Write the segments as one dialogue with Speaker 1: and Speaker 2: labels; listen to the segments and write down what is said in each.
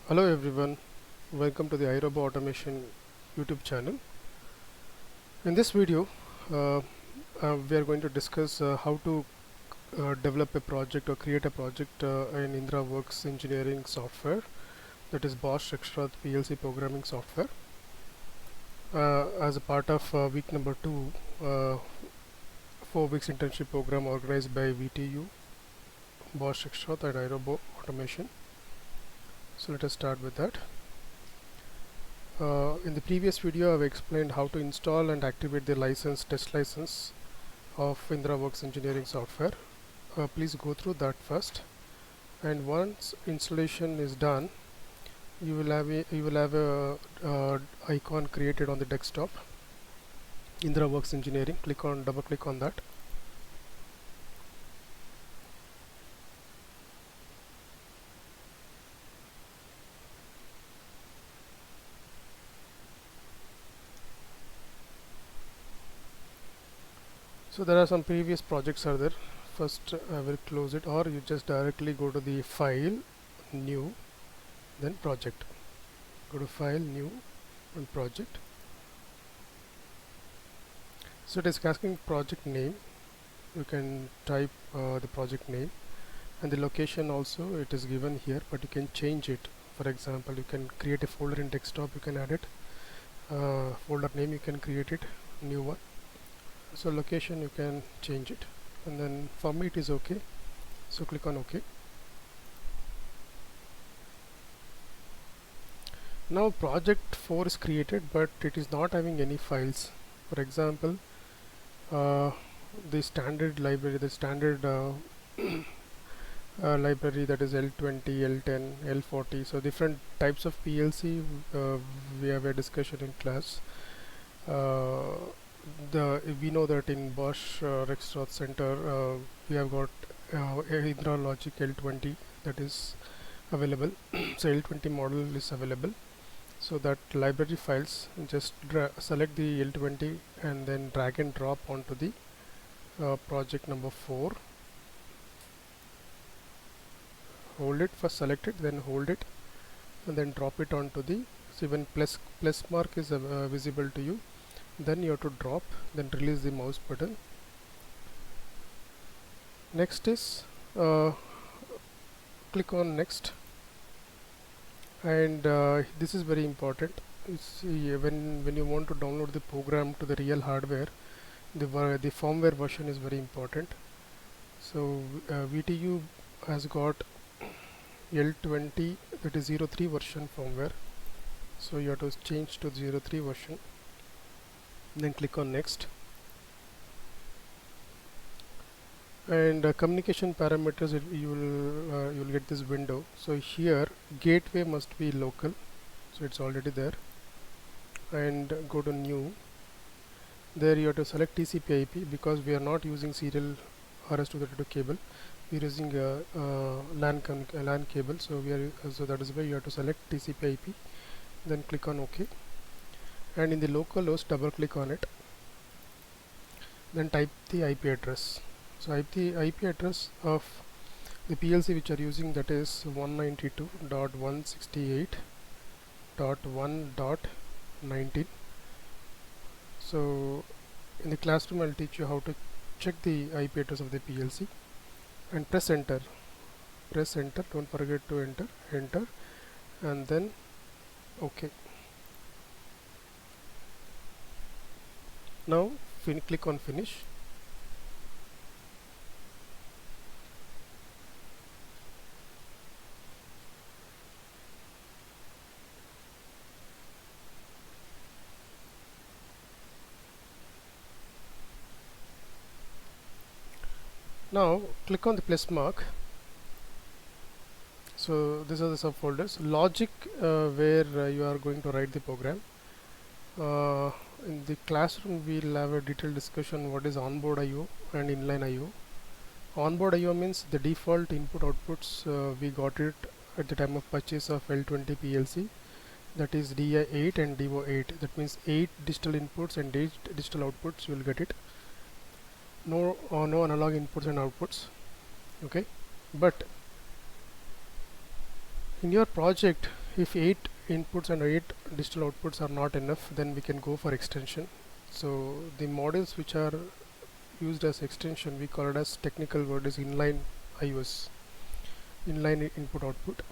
Speaker 1: Hello everyone, welcome to the iRobot Automation YouTube channel. In this video, we are going to discuss how to develop a project or create a project in Indraworks Engineering software, that is Bosch Rexroth PLC programming software. As a part of week number 2, 4 weeks internship program organized by VTU, Bosch Rexroth and iRobot Automation. So let us start with that. In the previous video, I've explained how to install and activate the test license of Indraworks Engineering software. Please go through that first. And once installation is done, you will have a icon created on the desktop. Indraworks Engineering. Double click on that. So there are some previous projects are there. First I will close it, or you just directly go to the file, new, then project. Go to file, new, and project. So it is asking project name. You can type the project name, and the location also it is given here, but you can change it. For example, you can create a folder in desktop, you can add it. Folder name you can create it, new one. So location you can change it, and then for me it is okay, so click on OK. Now project 4 is created, but it is not having any files. For example, the standard library, library, that is L20, L10, L40. So different types of PLC. We have a discussion in class. We know that in Bosch Rexroth Center we have got Indra Logic L20 that is available. So L20 model is available. So that library files, just select the L20 and then drag and drop onto the project number 4. Hold it, first select it, then hold it, and then drop it onto the, so when plus mark is visible to you, then you have to drop, then release the mouse button. Next is click on next, and this is very important. See, when you want to download the program to the real hardware, the firmware version is very important. So VTU has got L20, that is 03 version firmware, so you have to change to 03 version. Then click on next, and communication parameters, you will get this window. So here gateway must be local, so it's already there, and go to new. There you have to select TCP IP, because we are not using serial RS-232 cable, we are using LAN cable, so so that is why you have to select TCP IP. Then click on OK, and in the local host double click on it, then type the IP address. So the IP address of the PLC which are using, that is 192.168.1.19. so in the classroom I'll teach you how to check the IP address of the PLC, and press enter, don't forget to enter, and then OK. Now click on finish. Now click on the plus mark. So these are the subfolders. Logic, where you are going to write the program. In the classroom we'll have a detailed discussion what is onboard IO and inline IO. Onboard IO means the default input outputs, we got it at the time of purchase of L20 PLC, that is DI8 and DO8. That means 8 digital inputs and 8 digital outputs, you will get it. No analog inputs and outputs. Okay, but in your project If 8 inputs and 8 digital outputs are not enough, then we can go for extension. So the models which are used as extension, we call it as technical word is inline IOS, inline input output.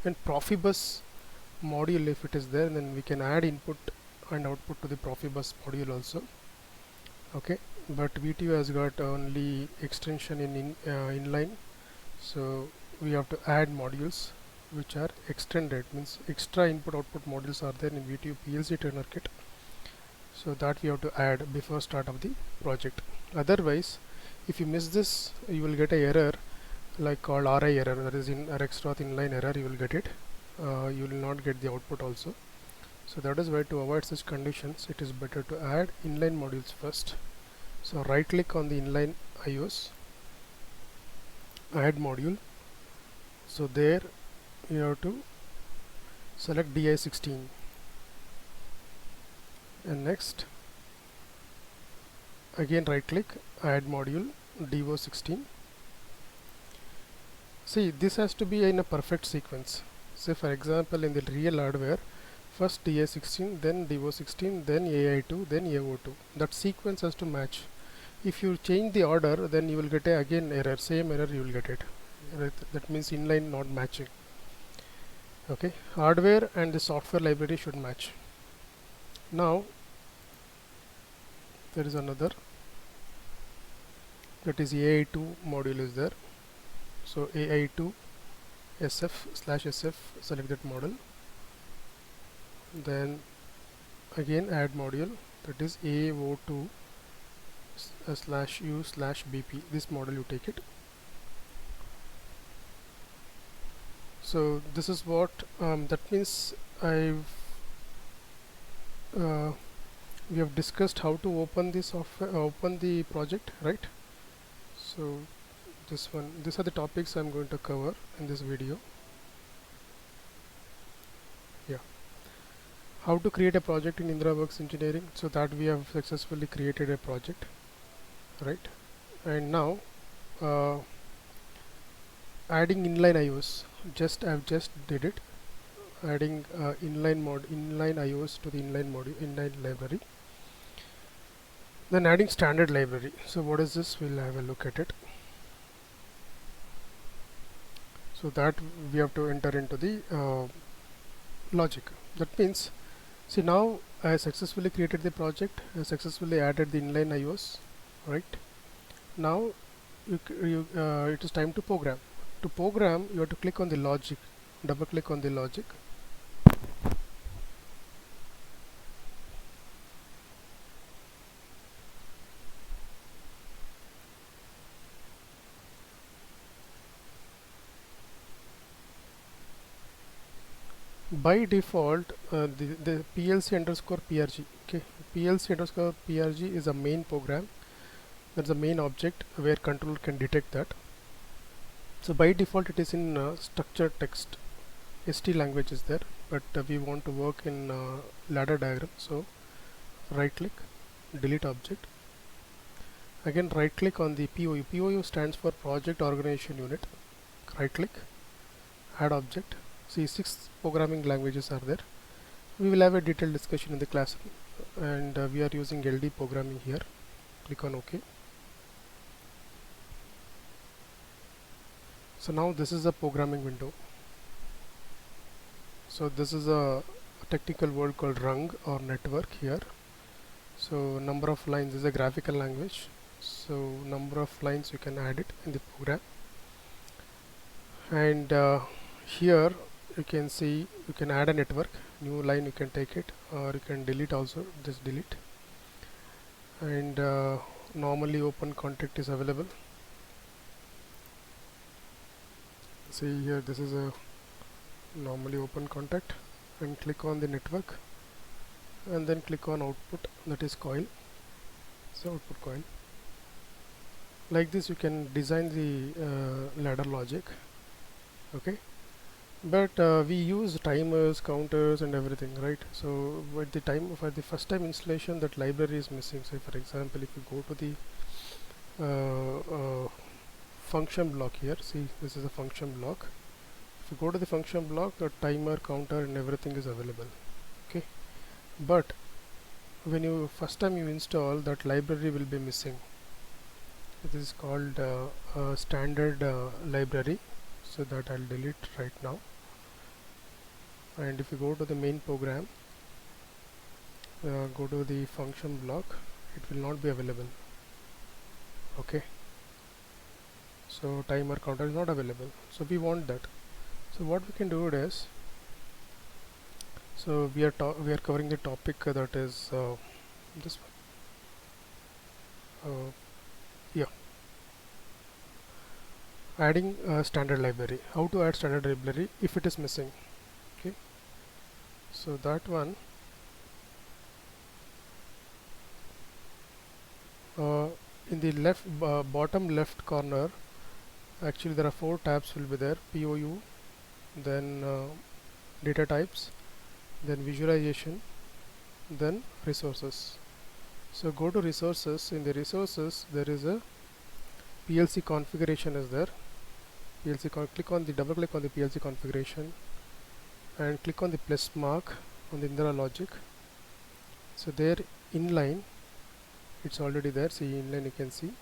Speaker 1: And Profibus module, if it is there, then we can add input and output to the Profibus module also. Okay, but VTU has got only extension in inline, so we have to add modules which are extended, means extra input output modules are there in VTU PLC trainer kit, so that we have to add before start of the project. Otherwise, if you miss this, you will get a error like called RI error, that is in Rexroth inline error. You will get it. You will not get the output also. So that is why, to avoid such conditions, it is better to add inline modules first. So right click on the inline IOS, add module. So there you have to select DI16, and next again right click, add module DO16. See, this has to be in a perfect sequence. Say for example, in the real hardware, first DI16, then DO16, then AI2, then AO2. That sequence has to match. If you change the order, then you will get a again error, same error you will get it. Right? That means inline not matching. Okay, hardware and the software library should match. Now there is another, that is AI2 module is there. So AI2 SF/SF, select that model, then again add module, that is AO2/U/BP. this model you take it. So this is what that means. We have discussed how to open the software, open the project, right? So these are the topics I'm going to cover in this video. Yeah, how to create a project in Indraworks Engineering. So that we have successfully created a project, right? And now adding inline IOS, I've just did it, adding inline IOS to the inline library, then adding standard library. So what is this? We'll have a look at it. So that we have to enter into the logic. That means, see, now I successfully created the project, I successfully added the inline IOS, right? Now it is time to program. To program, you have to click on the logic, double click on the logic. By default, the PLC underscore PRG, okay, PLC underscore PRG is a main program. That's a main object where controller can detect that. So by default it is in structured text, ST language is there, but we want to work in ladder diagram. So right click, delete object, again right click on the POU. POU stands for project organization unit. Right click, add object. See, 6 programming languages are there. We will have a detailed discussion in the class, and we are using LD programming here. Click on OK. So now this is a programming window. So this is a technical word called rung or network here. So number of lines is a graphical language. So number of lines you can add it in the program. And here you can see you can add a network, new line you can take it, or you can delete also, just delete. And normally open contact is available. See here, this is a normally open contact, and click on the network and then click on output, that is coil. So output coil. Like this you can design the ladder logic. Okay, but we use timers, counters and everything, right? So at the time for the first time installation, that library is missing. Say for example, if you go to the function block here, see, this is a function block, if you go to the function block, the timer, counter and everything is available. Okay, but when you first time you install, that library will be missing. It is called a standard library, so that I'll delete right now. And if you go to the main program, go to the function block, it will not be available. Okay, so timer, counter is not available, so we want that. So what we can do it is, so we are covering the topic that is this one. Yeah, adding a standard library. How to add standard library if it is missing? Okay, so that one, in the left bottom left corner, actually there are 4 tabs will be there: POU, then data types, then visualization, then resources. So go to resources. In the resources there is a PLC configuration is there. Click on the double click on the PLC configuration and click on the plus mark on the Indra logic. So there inline, it's already there. See inline, you can see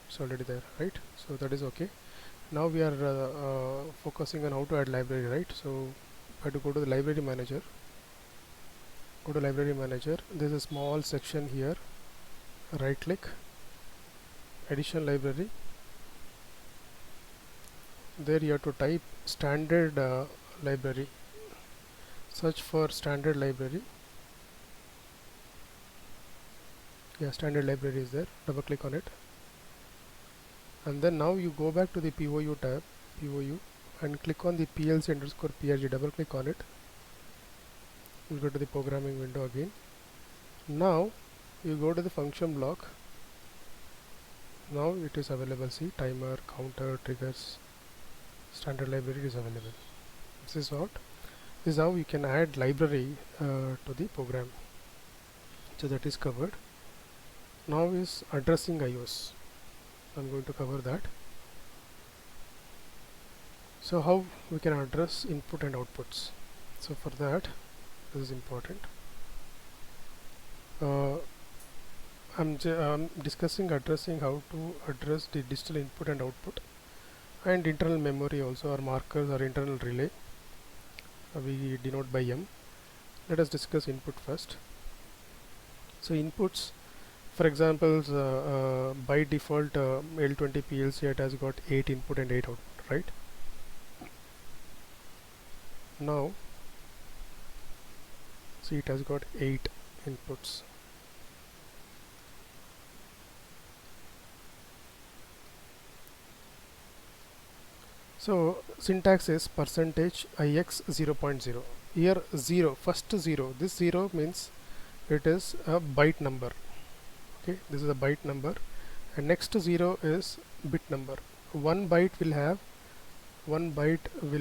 Speaker 1: it's already there, right? So that is okay. Now we are focusing on how to add library, right? So I have to go to the library manager. Go to library manager. There's a small section here. Right click, additional library. There you have to type standard library. Search for standard library. Yeah, standard library is there. Double click on it, and then now you go back to the POU tab, POU, and click on the PLC_PRG. Double click on it. We'll go to the programming window again. Now you go to the function block. Now it is available. See, timer, counter, triggers, standard library is available. This is how you can add library to the program. So that is covered. Now is addressing IOs. I'm going to cover that. So how we can address input and outputs. So for that, this is important. I'm addressing how to address the digital input and output, and internal memory also, or markers or internal relay. We denote by M. Let us discuss input first. So inputs, for example, by default L20 PLC, it has got 8 input and 8 output, right? Now see, it has got 8 inputs. So syntax is percentage ix 0.0. Here 0, first 0, this 0 means it is a byte number. Okay, this is a byte number, and next 0 is bit number. One byte will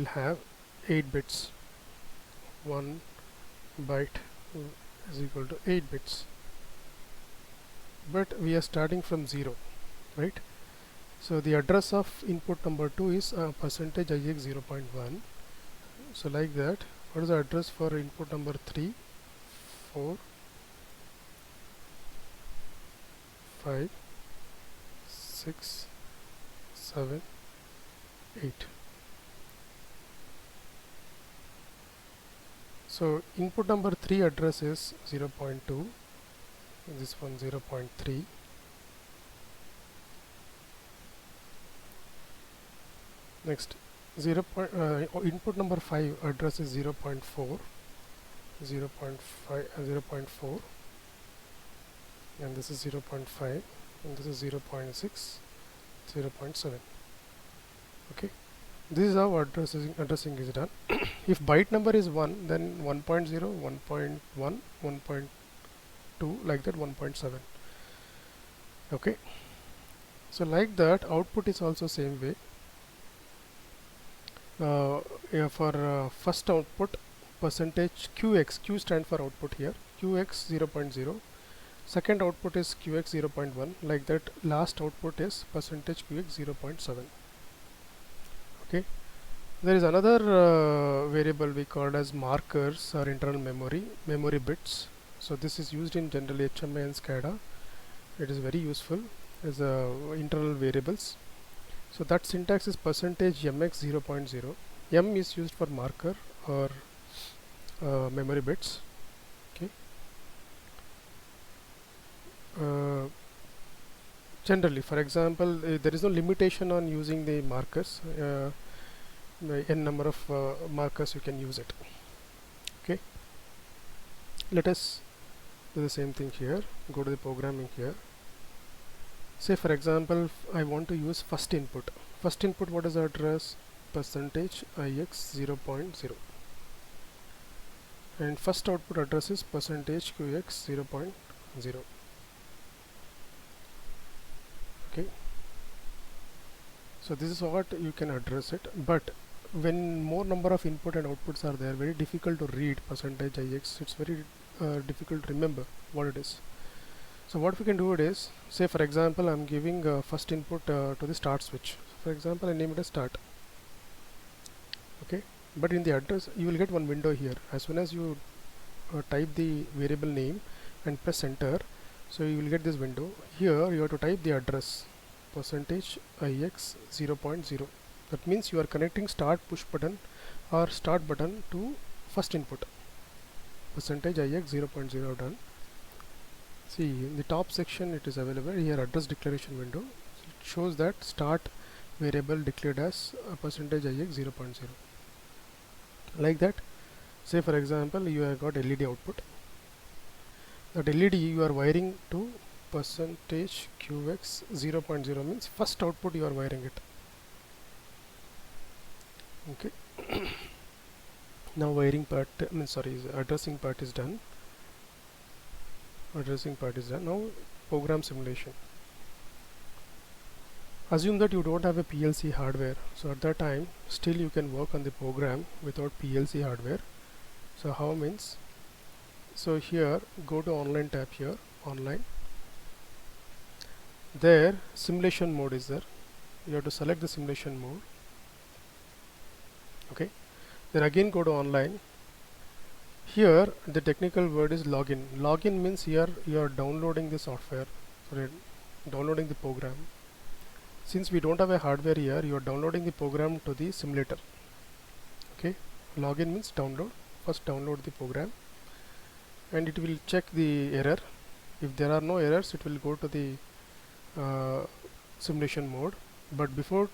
Speaker 1: have 8 bits. 1 byte is equal to 8 bits, but we are starting from 0, right? So the address of input number 2 is percentage ix 0.1. So like that. What is the address for input number 3, 4, 5, 6, 7, 8. So input number 3 address is 0.2, this one 0.3. Next, input number 5 address is 0.4, 0.4, and this is 0.5, and this is 0.6, 0.7. Okay, this is how addressing is done. If byte number is 1, then 1.0, 1.1, 1.2, like that, 1.7. Okay, so like that, output is also same way. For first output, percentage QX, Q stand for output here, QX 0.0. Second output is QX 0.1, like that. Last output is percentage QX 0.7. Okay, There is another variable we called as markers or internal memory bits. So this is used in generally HMI and SCADA. It is very useful as internal variables. So that syntax is percentage mx 0.0. M is used for marker or memory bits. Okay. Generally, for example, there is no limitation on using the markers. N number of markers you can use it. Okay. Let us do the same thing here. Go to the programming here. Say for example, I want to use first input. First input, what is the address? Percentage ix 0.0. And first output address is percentage qx 0.0. Okay. So this is what you can address it, but when more number of input and outputs are there, very difficult to read percentage ix. It's very difficult to remember what it is. So what we can do it is, say for example, I'm giving first input to the start switch. For example, I name it as start. Okay, but in the address you will get one window here. As soon as you type the variable name and press enter, so you will get this window. Here you have to type the address percentage ix 0.0. That means you are connecting start push button or start button to first input. Percentage ix 0.0 done. See in the top section it is available here, address declaration window. It shows that start variable declared as percentage ix 0.0. Like that, say for example you have got LED output. That LED you are wiring to percentage qx 0.0 means first output you are wiring it. Okay. Now wiring part, addressing part is done. Now program simulation. Assume that you don't have a PLC hardware, so at that time still you can work on the program without PLC hardware. So how means, so here go to online tab here, online. There simulation mode is there. You have to select the simulation mode. Okay, then again go to online. Here the technical word is login. Login means here you are downloading the software, downloading the program. Since we don't have a hardware here, you are downloading the program to the simulator. Okay, login means download. First download the program and it will check the error. If there are no errors, it will go to the simulation mode. But before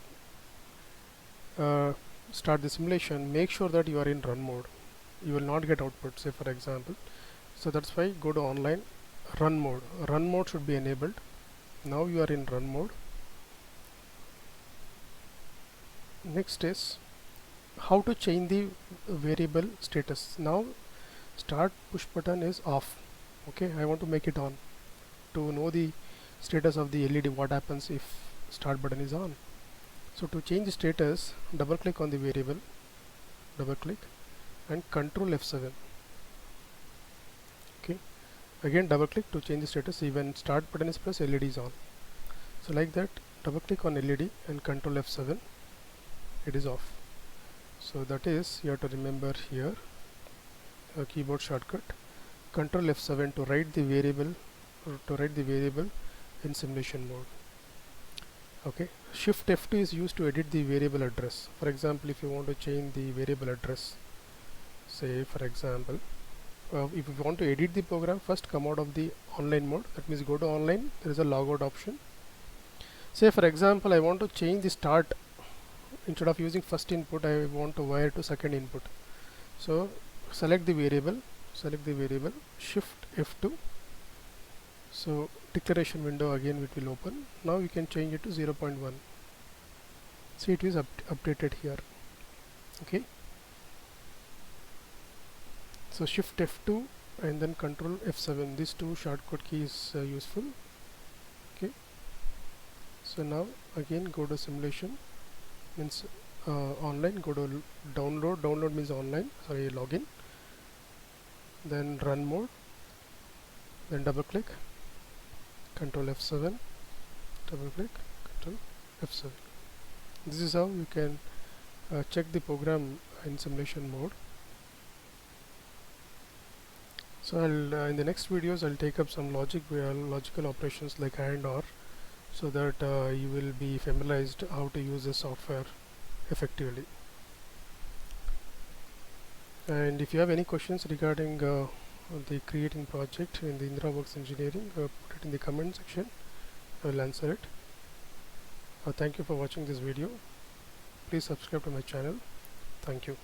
Speaker 1: start the simulation, make sure that you are in run mode. You will not get output, say for example. So that's why go to online, run mode. Run mode should be enabled. Now you are in run mode. Next is how to change the variable status. Now start push button is off. Okay, I want to make it on to know the status of the LED, what happens if start button is on. So to change the status, double click on the variable, double click and control F7. Okay, again double click to change the status. See, when start button is pressed, LED is on. So like that, double click on LED and control F7, it is off. So that is, you have to remember here a keyboard shortcut, control F7 to write the variable, in simulation mode. Okay, shift F2 is used to edit the variable address. For example, if you want to change the variable address, say for example, if you want to edit the program, first come out of the online mode. That means go to online, there is a logout option. Say for example, I want to change the start. Instead of using first input, I want to wire to second input. So select the variable, shift F2. So declaration window again it will open. Now you can change it to 0.1. See, it is updated here. Okay, so shift F2 and then control F7, these two shortcut keys useful. Okay, so now again go to simulation, means online, go to download means online, login, then run mode, then double click, control F7, double click, control F7. This is how you can check the program in simulation mode. So in the next videos I'll take up some logical operations like AND OR, so that you will be familiarized how to use the software effectively. And if you have any questions regarding the creating project in the Indraworks Engineering, put it in the comment section. I will answer it. Thank you for watching this video. Please subscribe to my channel. Thank you.